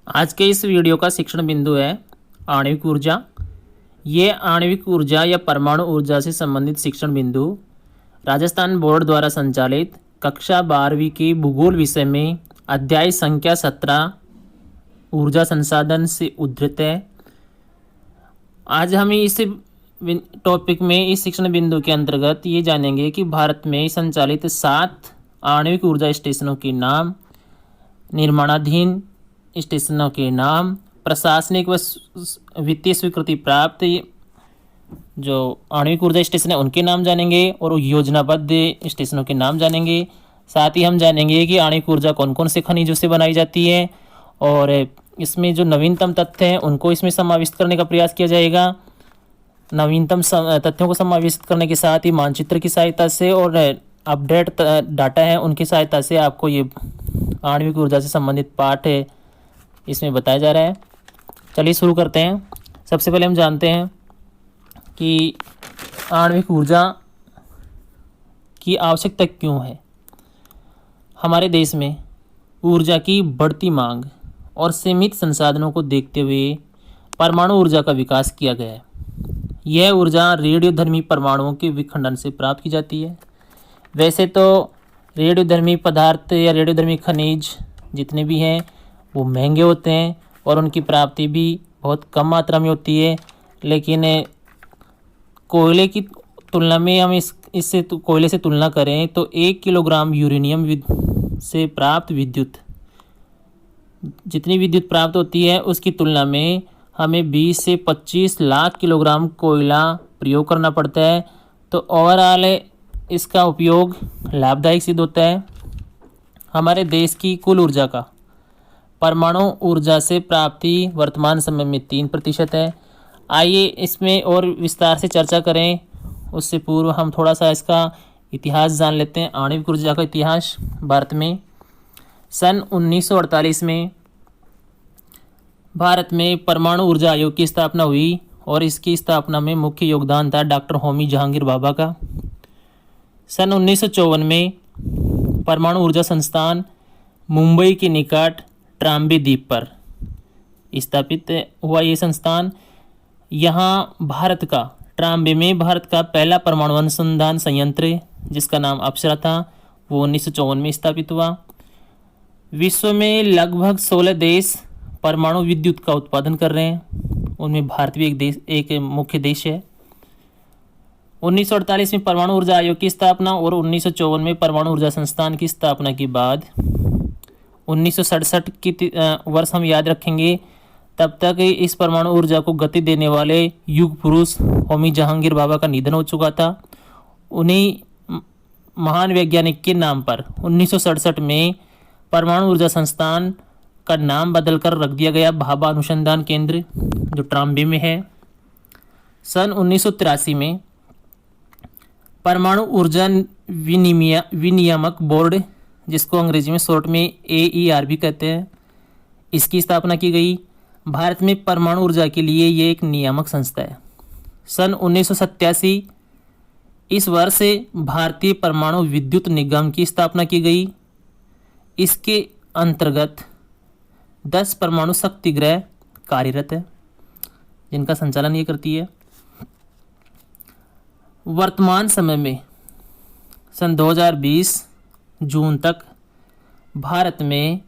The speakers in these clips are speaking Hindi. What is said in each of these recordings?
आज के इस वीडियो का शिक्षण बिंदु है आणविक ऊर्जा। ये आणविक ऊर्जा या परमाणु ऊर्जा से संबंधित शिक्षण बिंदु राजस्थान बोर्ड द्वारा संचालित कक्षा 12वीं के भूगोल विषय में अध्याय संख्या 17 ऊर्जा संसाधन से उद्धृत है। आज हम इस टॉपिक में इस शिक्षण बिंदु के अंतर्गत ये जानेंगे कि भारत में संचालित 7 आणविक ऊर्जा स्टेशनों के नाम, निर्माणाधीन स्टेशनों के नाम, प्रशासनिक व वित्तीय स्वीकृति प्राप्त जो आणविक ऊर्जा स्टेशन है उनके नाम जानेंगे और योजनाबद्ध स्टेशनों के नाम जानेंगे। साथ ही हम जानेंगे कि आणविक ऊर्जा कौन कौन से खनिजों से बनाई जाती है और इसमें जो नवीनतम तथ्य हैं उनको इसमें समाविष्ट करने का प्रयास किया जाएगा। नवीनतम तथ्यों को समाविष्ट करने के साथ ही मानचित्र की सहायता से और अपडेट डाटा है उनकी सहायता से आपको ये आणविक ऊर्जा से संबंधित पाठ है इसमें बताया जा रहा है। चलिए शुरू करते हैं। सबसे पहले हम जानते हैं कि आणविक ऊर्जा की आवश्यकता क्यों है। हमारे देश में ऊर्जा की बढ़ती मांग और सीमित संसाधनों को देखते हुए परमाणु ऊर्जा का विकास किया गया है। यह ऊर्जा रेडियोधर्मी परमाणुओं के विखंडन से प्राप्त की जाती है। वैसे तो रेडियोधर्मी पदार्थ या रेडियोधर्मी खनिज जितने भी हैं वो महंगे होते हैं और उनकी प्राप्ति भी बहुत कम मात्रा में होती है, लेकिन कोयले की तुलना में हम इससे कोयले से तुलना करें तो 1 किलोग्राम यूरेनियम से प्राप्त विद्युत जितनी विद्युत प्राप्त होती है उसकी तुलना में हमें 20 से 25 लाख किलोग्राम कोयला प्रयोग करना पड़ता है। तो ओवरऑल इसका उपयोग लाभदायक सिद्ध होता है। हमारे देश की कुल ऊर्जा का परमाणु ऊर्जा से प्राप्ति वर्तमान समय में 3% है। आइए इसमें और विस्तार से चर्चा करें। उससे पूर्व हम थोड़ा सा इसका इतिहास जान लेते हैं। आणविक ऊर्जा का इतिहास भारत में सन 1948 में भारत में परमाणु ऊर्जा आयोग की स्थापना हुई और इसकी स्थापना में मुख्य योगदान था डॉक्टर होमी जहांगीर भाभा का। सन 1954 में परमाणु ऊर्जा संस्थान मुंबई के निकट ट्राम्बे द्वीप पर स्थापित हुआ। ये संस्थान यहाँ ट्राम्बे में भारत का पहला परमाणु अनुसंधान संयंत्र जिसका नाम अप्सरा था वो 1954 में स्थापित हुआ। विश्व में लगभग 16 देश परमाणु विद्युत का उत्पादन कर रहे हैं, उनमें भारत भी एक मुख्य देश है। 1948 में परमाणु ऊर्जा आयोग की स्थापना और 1954 में परमाणु ऊर्जा संस्थान की स्थापना के बाद 1967 की वर्ष हम याद रखेंगे। तब तक इस परमाणु ऊर्जा को गति देने वाले युग पुरुष होमी जहांगीर भाभा का निधन हो चुका था। उन्हीं महान वैज्ञानिक के नाम पर 1967 में परमाणु ऊर्जा संस्थान का नाम बदलकर रख दिया गया भाभा अनुसंधान केंद्र जो ट्राम्बे में है। सन 1983 में परमाणु ऊर्जा विनियामक बोर्ड जिसको अंग्रेजी में शॉर्ट में AER भी कहते हैं, इसकी स्थापना की गई। भारत में परमाणु ऊर्जा के लिए ये एक नियामक संस्था है। सन 1987 इस वर्ष से भारतीय परमाणु विद्युत निगम की स्थापना की गई। इसके अंतर्गत 10 परमाणु शक्तिगृह कार्यरत है जिनका संचालन ये करती है। वर्तमान समय में सन 2020 जून तक भारत में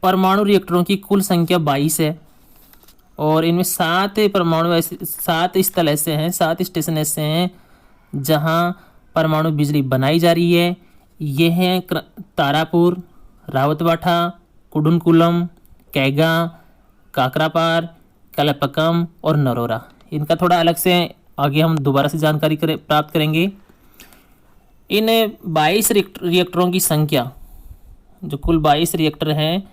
परमाणु रिएक्टरों की कुल संख्या 22 है और इनमें 7 स्थल ऐसे हैं, 7 स्टेशन ऐसे हैं जहां परमाणु बिजली बनाई जा रही है। ये हैं तारापुर, रावतबाठा, कुडुनकुलम, कैगा, काकरापार, कलपकम और नरोरा। इनका थोड़ा अलग से आगे हम दोबारा से जानकारी प्राप्त करेंगे। इन 22 रिएक्टरों की संख्या जो कुल 22 रिएक्टर हैं,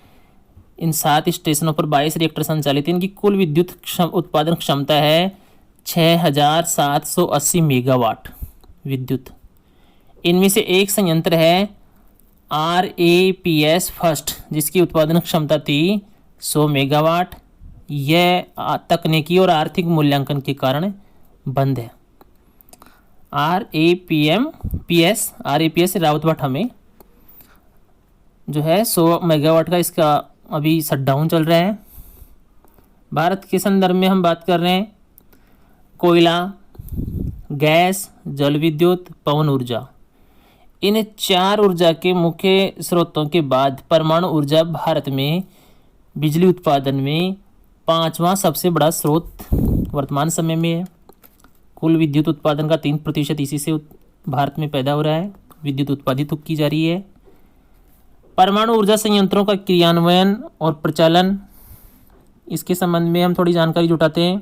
इन 7 स्टेशनों पर 22 रिएक्टर संचालित, इनकी कुल विद्युत उत्पादन क्षमता है 6780 मेगावाट विद्युत। इनमें से एक संयंत्र है RAPS फर्स्ट जिसकी उत्पादन क्षमता थी 100 मेगावाट। यह तकनीकी और आर्थिक मूल्यांकन के कारण बंद है। RAPS रावतबाठा में जो है 100 मेगावाट का इसका अभी शटडाउन चल रहा है। भारत के संदर्भ में हम बात कर रहे हैं कोयला, गैस, जल विद्युत, पवन ऊर्जा। इन 4 ऊर्जा के मुख्य स्रोतों के बाद परमाणु ऊर्जा भारत में बिजली उत्पादन में 5वां सबसे बड़ा स्रोत वर्तमान समय में है। कुल विद्युत उत्पादन का 3% इसी से भारत में पैदा हो रहा है, विद्युत उत्पादित की जा रही है। परमाणु ऊर्जा संयंत्रों का क्रियान्वयन और प्रचालन, इसके संबंध में हम थोड़ी जानकारी जुटाते हैं।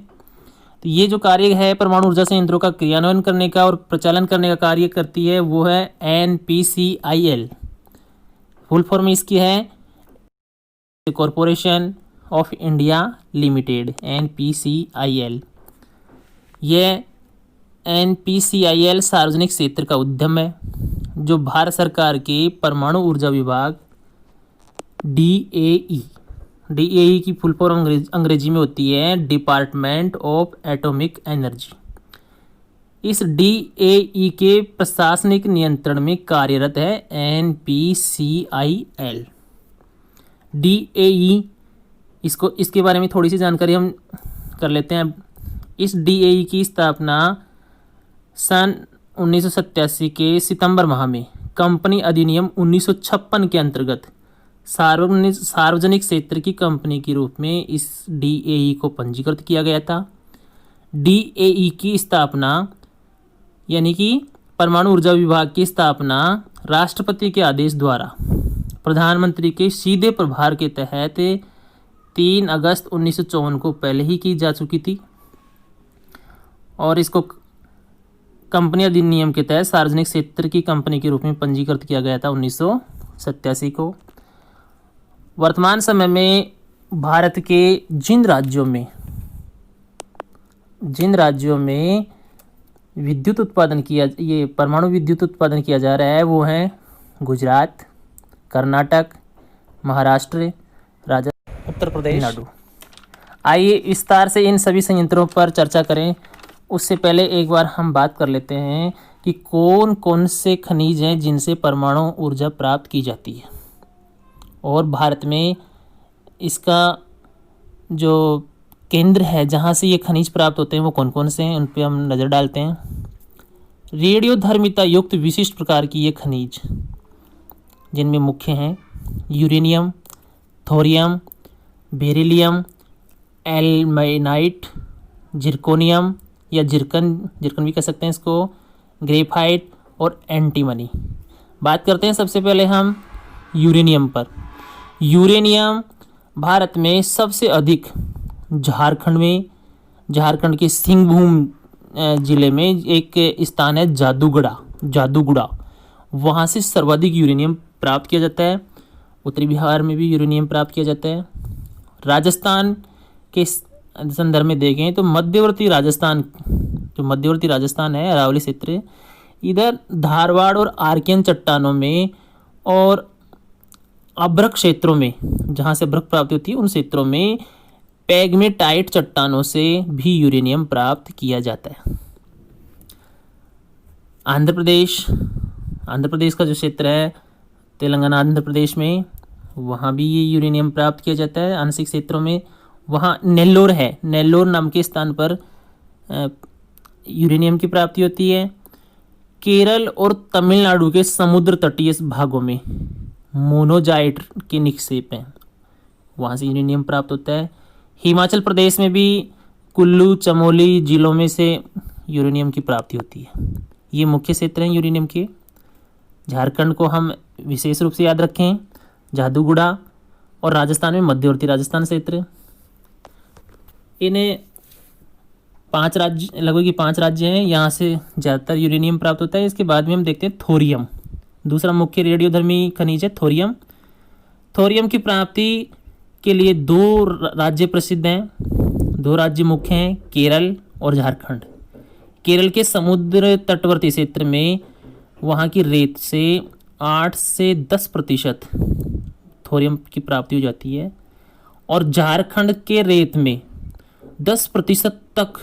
तो ये जो कार्य है परमाणु ऊर्जा संयंत्रों का क्रियान्वयन करने का और प्रचालन करने का कार्य करती है वो है NPCIL। फुल फॉर्म इसकी है corporation of India limited, NPCIL। यह NPCIL सार्वजनिक क्षेत्र का उद्यम है जो भारत सरकार के परमाणु ऊर्जा विभाग DAE की फुल फॉर्म अंग्रेजी में होती है डिपार्टमेंट ऑफ एटॉमिक एनर्जी। इस DAE के प्रशासनिक नियंत्रण में कार्यरत है NPCIL। DAE इसके बारे में थोड़ी सी जानकारी हम कर लेते हैं। इस DAE की स्थापना सन 1987 के सितंबर माह में कंपनी अधिनियम 1956 के अंतर्गत सार्वजनिक क्षेत्र की कंपनी के रूप में इस DAE को पंजीकृत किया गया था। DAE की स्थापना यानी कि परमाणु ऊर्जा विभाग की स्थापना राष्ट्रपति के आदेश द्वारा प्रधानमंत्री के सीधे प्रभार के तहत 3 अगस्त 1954 को पहले ही की जा चुकी थी और इसको कंपनी अधिनियम के तहत सार्वजनिक क्षेत्र की कंपनी के रूप में पंजीकृत किया गया था 1987 को। वर्तमान समय में भारत के जिन राज्यों में विद्युत उत्पादन किया, ये परमाणु विद्युत उत्पादन किया जा रहा है वो है गुजरात, कर्नाटक, महाराष्ट्र, राजस्थान, उत्तर प्रदेश, तमिलनाडु। आइए विस्तार से इन सभी संयंत्रों पर चर्चा करें। उससे पहले एक बार हम बात कर लेते हैं कि कौन कौन से खनिज हैं जिनसे परमाणु ऊर्जा प्राप्त की जाती है और भारत में इसका जो केंद्र है जहाँ से ये खनिज प्राप्त होते हैं वो कौन कौन से हैं, उन पर हम नज़र डालते हैं। रेडियोधर्मिता युक्त विशिष्ट प्रकार की ये खनिज जिनमें मुख्य हैं यूरेनियम, थोरियम, बेरिलियम, एल्मेनाइट, जिरकोनियम या जिरकन भी कह सकते हैं इसको, ग्रेफाइट और एंटीमनी। बात करते हैं सबसे पहले हम यूरेनियम पर। यूरेनियम भारत में सबसे अधिक झारखंड के सिंहभूम जिले में एक स्थान है जादूगुड़ा, वहाँ से सर्वाधिक यूरेनियम प्राप्त किया जाता है। उत्तरी बिहार में भी यूरेनियम प्राप्त किया जाता है। राजस्थान के संदर्भ में देखें तो मध्यवर्ती राजस्थान है, अरावली क्षेत्र, इधर धारवाड़ और आर्कियन चट्टानों में और अभ्रक क्षेत्रों में जहाँ से अभ्रक प्राप्ति होती है उन क्षेत्रों में पैगमेटाइट चट्टानों से भी यूरेनियम प्राप्त किया जाता है। आंध्र प्रदेश का जो क्षेत्र है तेलंगाना आंध्र प्रदेश में, वहाँ भी ये यूरेनियम प्राप्त किया जाता है आंशिक क्षेत्रों में। वहाँ नेल्लोर नाम के स्थान पर यूरेनियम की प्राप्ति होती है। केरल और तमिलनाडु के समुद्र तटीय भागों में मोनोजाइट के निक्षेप हैं, वहाँ से यूरेनियम प्राप्त होता है। हिमाचल प्रदेश में भी कुल्लू, चमोली जिलों में से यूरेनियम की प्राप्ति होती है। ये मुख्य क्षेत्र हैं यूरेनियम के। झारखंड को हम विशेष रूप से याद रखें, जादूगुड़ा, और राजस्थान में मध्यवर्ती राजस्थान क्षेत्र। इन्हें 5 राज्य हैं, यहाँ से ज़्यादातर यूरेनियम प्राप्त होता है। इसके बाद में हम देखते हैं थोरियम, दूसरा मुख्य रेडियोधर्मी खनिज है थोरियम। थोरियम की प्राप्ति के लिए 2 राज्य प्रसिद्ध हैं, 2 राज्य मुख्य हैं, केरल और झारखंड। केरल के समुद्र तटवर्ती क्षेत्र में वहाँ की रेत से 8 से 10% थोरियम की प्राप्ति हो जाती है और झारखंड के रेत में 10% तक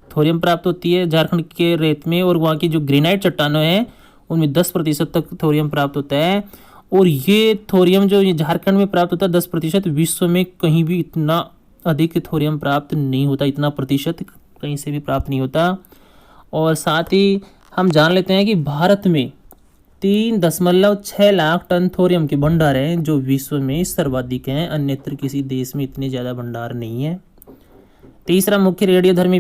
थोरियम प्राप्त होती है झारखंड के रेत में, और वहाँ की जो ग्रेनाइट चट्टानें हैं उनमें 10% तक थोरियम प्राप्त होता है। और ये थोरियम जो ये झारखंड में प्राप्त होता है 10%, विश्व में कहीं भी इतना अधिक थोरियम प्राप्त नहीं होता, इतना प्रतिशत कहीं से भी प्राप्त नहीं होता। और साथ ही हम जान लेते हैं कि भारत में 3.6 लाख टन थोरियम के भंडार हैं, जो विश्व में सर्वाधिक हैं। अन्यत्र किसी देश में इतने ज़्यादा भंडार नहीं है। तीसरा मुख्य रेडियोधर्मी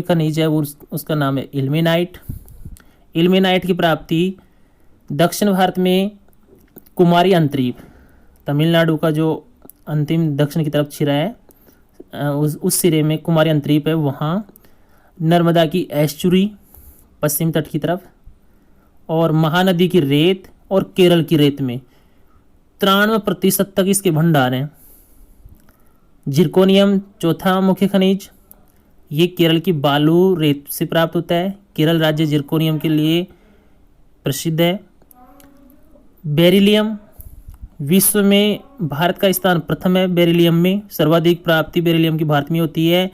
खनिज है, वो उसका नाम है इल्मेनाइट। इल्मेनाइट की प्राप्ति दक्षिण भारत में कुमारी अंतरीप, तमिलनाडु का जो अंतिम दक्षिण की तरफ छिरा है उस सिरे में कुमारी अंतरीप है, वहाँ नर्मदा की एस्चुरी पश्चिम तट की तरफ, और महानदी की रेत और केरल की रेत में 93% तक इसके भंडार हैं। जिरकोनियम चौथा मुख्य खनिज, ये केरल की बालू रेत से प्राप्त होता है। केरल राज्य जिरकोनियम के लिए प्रसिद्ध है। बेरिलियम, विश्व में भारत का स्थान प्रथम है। बेरिलियम में सर्वाधिक प्राप्ति बेरिलियम की भारत में होती है,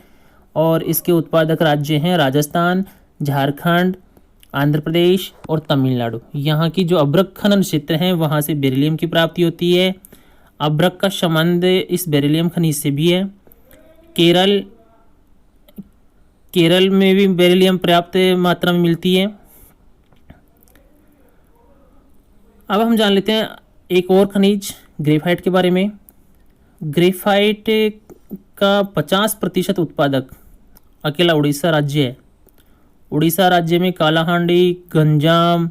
और इसके उत्पादक राज्य हैं राजस्थान, झारखंड, आंध्र प्रदेश और तमिलनाडु। यहाँ की जो अभ्रक खनन क्षेत्र हैं वहाँ से बेरिलियम की प्राप्ति होती है। अभ्रक का संबंध इस बेरिलियम खनिज से भी है। केरल में भी बेरिलियम पर्याप्त मात्रा में मिलती है। अब हम जान लेते हैं एक और खनिज ग्रेफाइट के बारे में। ग्रेफाइट का 50% उत्पादक अकेला उड़ीसा राज्य है। उड़ीसा राज्य में कालाहांडी, गंजाम,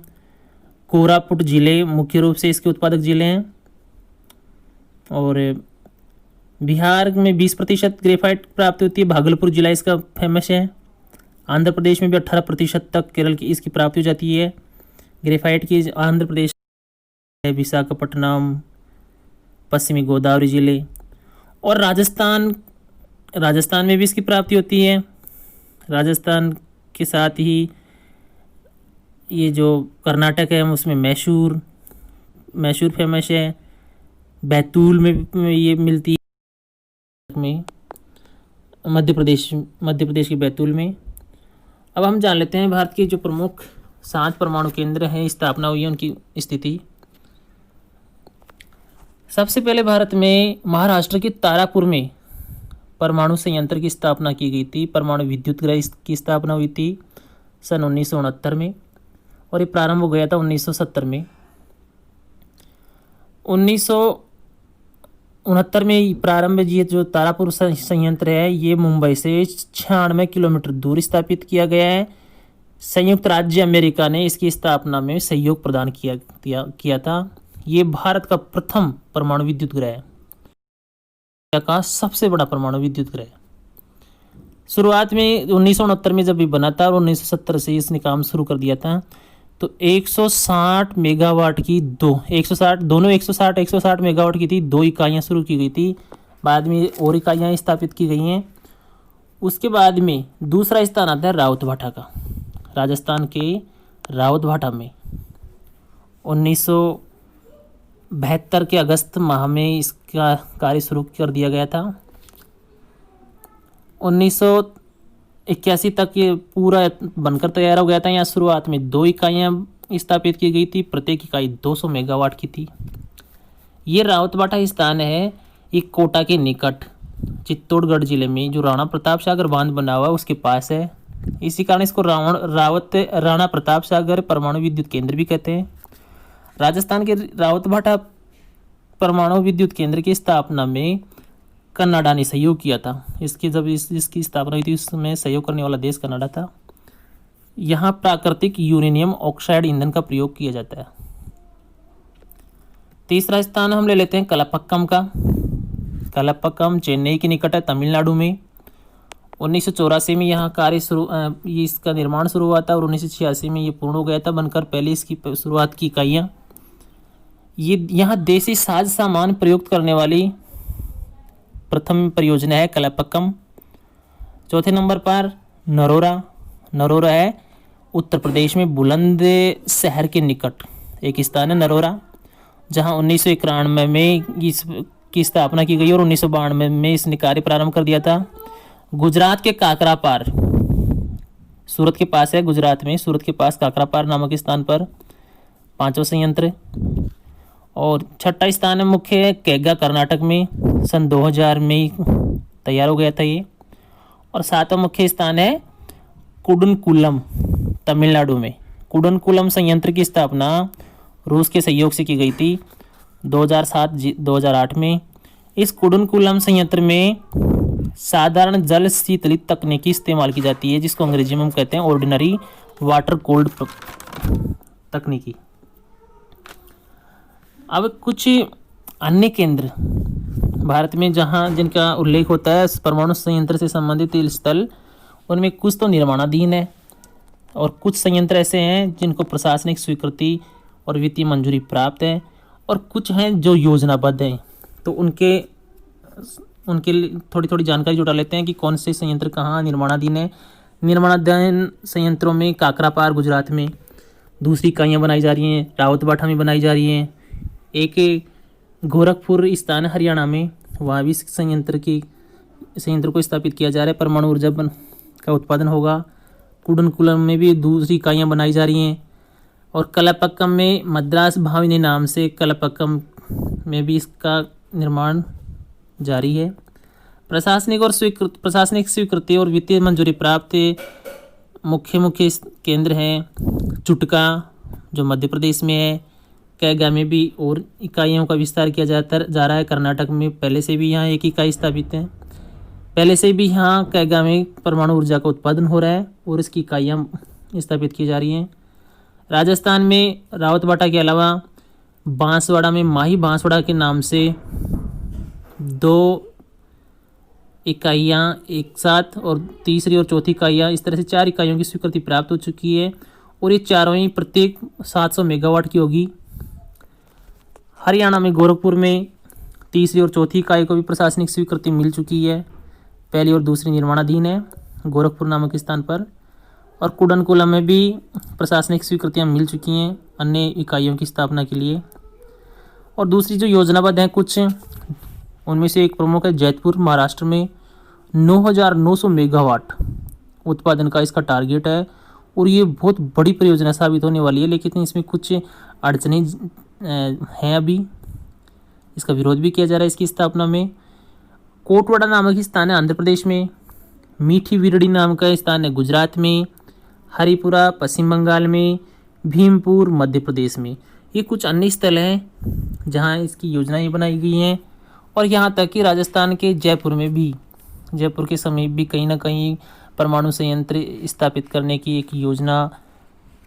कोरापुट जिले मुख्य रूप से इसके उत्पादक जिले हैं, और बिहार में 20% ग्रेफाइट प्राप्त होती है। भागलपुर जिला इसका फेमस है। आंध्र प्रदेश में भी 18% तक केरल की इसकी प्राप्ति हो जाती है ग्रेफाइट की। आंध्र प्रदेश, विशाखापट्टनम, पश्चिमी गोदावरी जिले, और राजस्थान में भी इसकी प्राप्ति होती है। राजस्थान के साथ ही ये जो कर्नाटक है उसमें मैसूर फेमस है। बैतूल में ये मिलती है, में मध्य प्रदेश के बैतूल में। अब हम जान लेते हैं भारत के जो प्रमुख 7 परमाणु केंद्र हैं स्थापना हुई है उनकी स्थिति। सबसे पहले भारत में महाराष्ट्र के तारापुर में परमाणु संयंत्र की स्थापना की गई थी। परमाणु विद्युत गृह की स्थापना हुई थी सन 1969 में, और ये प्रारंभ हो गया था 1970 में। 1969 में प्रारंभ ये जो तारापुर संयंत्र है ये मुंबई से 96 किलोमीटर दूर स्थापित किया गया है। संयुक्त राज्य अमेरिका ने इसकी स्थापना में सहयोग प्रदान किया था। ये भारत का प्रथम परमाणु विद्युत गृह है, का सबसे बड़ा परमाणु विद्युत गृह। शुरुआत में 1969 में जब ये बना था और 1970 से इसने काम शुरू कर दिया था, तो 160 मेगावाट की 160 मेगावाट की थी 2 इकाइयाँ शुरू की गई थी। बाद में और इकाइयाँ स्थापित की गई हैं। उसके बाद में दूसरा स्थान आता है रावतभाटा का, राजस्थान के रावतभाटा में 1972 के अगस्त माह में इसका कार्य शुरू कर दिया गया था। 1981 तक ये पूरा बनकर तैयार हो गया था। यहाँ शुरुआत में 2 इकाइयाँ स्थापित की गई थी, प्रत्येक इकाई 200 मेगावाट की थी। ये रावतभाटा स्थान है, ये कोटा के निकट चित्तौड़गढ़ जिले में जो राणा प्रताप सागर बांध बना हुआ है उसके पास है। इसी कारण इसको राणा प्रताप सागर परमाणु विद्युत केंद्र भी कहते हैं। राजस्थान के रावतभाटा परमाणु विद्युत केंद्र की स्थापना में कनाडा ने सहयोग किया था। इसकी स्थापना हुई थी उसमें सहयोग करने वाला देश कनाडा था। यहाँ प्राकृतिक यूरेनियम ऑक्साइड ईंधन का प्रयोग किया जाता है। तीसरा स्थान हम ले लेते हैं कलपक्कम का। कलपक्कम चेन्नई के निकट है, तमिलनाडु में। 1984 में यहाँ इसका निर्माण शुरू हुआ था और 1986 में ये पूर्ण हो गया था बनकर। पहले इसकी शुरुआत की इकाइयाँ ये यहाँ देसी साज सामान प्रयुक्त करने वाली प्रथम परियोजना है कलपक्कम। चौथे नंबर पर नरोरा है उत्तर प्रदेश में बुलंद शहर के निकट एक स्थान है नरोरा, जहाँ 1991 में इसकी स्थापना की गई और 1992 में इसने कार्य प्रारंभ कर दिया था। गुजरात के काकरापार, सूरत के पास है, गुजरात में सूरत के पास काकरापार नामक स्थान पर 5वां संयंत्र। और छठा स्थान है मुख्य कैगा कर्नाटक में, सन 2000 में तैयार हो गया था ये। और सातवां मुख्य स्थान है कुडनकुलम तमिलनाडु में। कुडनकुलम संयंत्र की स्थापना रूस के सहयोग से की गई थी 2007-2008 में। इस कुडनकुलम संयंत्र में साधारण जल शीतलित तकनीकी इस्तेमाल की जाती है, जिसको अंग्रेजी में हम कहते हैं ऑर्डिनरी वाटर कोल्ड तकनीकी। अब कुछ अन्य केंद्र भारत में जहां जिनका उल्लेख होता है परमाणु संयंत्र से संबंधित स्थल, उनमें कुछ तो निर्माणाधीन है और कुछ संयंत्र ऐसे हैं जिनको प्रशासनिक स्वीकृति और वित्तीय मंजूरी प्राप्त है, और कुछ हैं जो योजनाबद्ध हैं। तो उनके थोड़ी थोड़ी जानकारी जुटा लेते हैं कि कौन से संयंत्र कहाँ निर्माणाधीन है। निर्माणाधीन संयंत्रों में काकरापार गुजरात में दूसरी इकाइयाँ बनाई जा रही हैं, रावतबाठा में बनाई जा रही हैं, एक गोरखपुर स्थान हरियाणा में, वहाँ भी संयंत्र को स्थापित किया जा रहा है, परमाणु ऊर्जा का उत्पादन होगा। कुडनकुलम में भी दूसरी इकाइयाँ बनाई जा रही हैं, और कलपक्कम में मद्रास भाविनी नाम से कलपक्कम में भी इसका निर्माण जारी है। प्रशासनिक स्वीकृति और वित्तीय मंजूरी प्राप्त मुख्य केंद्र हैं चुटका जो मध्य प्रदेश में है, कैगा में भी और इकाइयों का विस्तार किया जा रहा है। कर्नाटक में पहले से भी यहाँ एक इकाई स्थापित है। पहले से भी यहाँ कैगा में परमाणु ऊर्जा का उत्पादन हो रहा है और इसकी इकाइयाँ स्थापित की जा रही हैं। राजस्थान में रावतबाटा के अलावा बांसवाड़ा में माही बांसवाड़ा के नाम से 2 इकाइयाँ एक साथ, और तीसरी और चौथी इकाइयाँ, इस तरह से 4 इकाइयों की स्वीकृति प्राप्त हो चुकी है, और ये चारों ही प्रत्येक 700 मेगावाट की होगी। हरियाणा में गोरखपुर में तीसरी और चौथी इकाई को भी प्रशासनिक स्वीकृति मिल चुकी है, पहली और दूसरी निर्माणाधीन है गोरखपुर नामक स्थान पर। और कुडनकुलम में भी प्रशासनिक स्वीकृतियाँ मिल चुकी हैं अन्य इकाइयों की स्थापना के लिए। और दूसरी जो योजनाबद्ध हैं कुछ, उनमें से एक प्रमुख है जयपुर महाराष्ट्र में 9,900 मेगावाट उत्पादन का इसका टारगेट है, और ये बहुत बड़ी परियोजना साबित होने वाली है, लेकिन इसमें कुछ अड़चनें हैं। अभी इसका विरोध भी किया जा रहा है इसकी स्थापना में। कोटवाड़ा नामक स्थान है आंध्र प्रदेश में, मीठी विरड़ी नाम का स्थान है गुजरात में, हरिपुरा पश्चिम बंगाल में, भीमपुर मध्य प्रदेश में। ये कुछ अन्य स्थल हैं जहां इसकी योजनाएं बनाई गई हैं। और यहाँ तक कि राजस्थान के जयपुर के समीप भी कहीं ना कहीं परमाणु संयंत्र स्थापित करने की एक योजना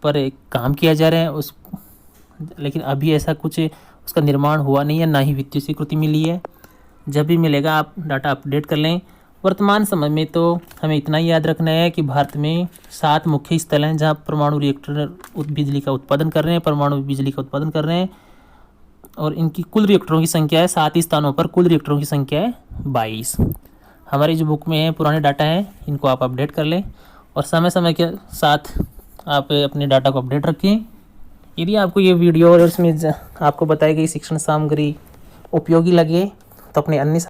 पर एक काम किया जा रहा है लेकिन अभी ऐसा कुछ उसका निर्माण हुआ नहीं है, ना ही वित्तीय स्वीकृति मिली है। जब भी मिलेगा आप डाटा अपडेट कर लें। वर्तमान समय में तो हमें इतना ही याद रखना है कि भारत में 7 मुख्य स्थल हैं जहां परमाणु रिएक्टर बिजली का उत्पादन कर रहे हैं, परमाणु बिजली का उत्पादन कर रहे हैं, और इनकी कुल रिएक्टरों की संख्या है 7 स्थानों पर कुल रिएक्टरों की संख्या है 22। हमारी जो बुक में है पुराने डाटा हैं, इनको आप अपडेट कर लें और समय समय के साथ आप अपने डाटा को अपडेट रखें। यदि आपको ये वीडियो और इसमें आपको बताई गई शिक्षण सामग्री उपयोगी लगे तो अपने अन्य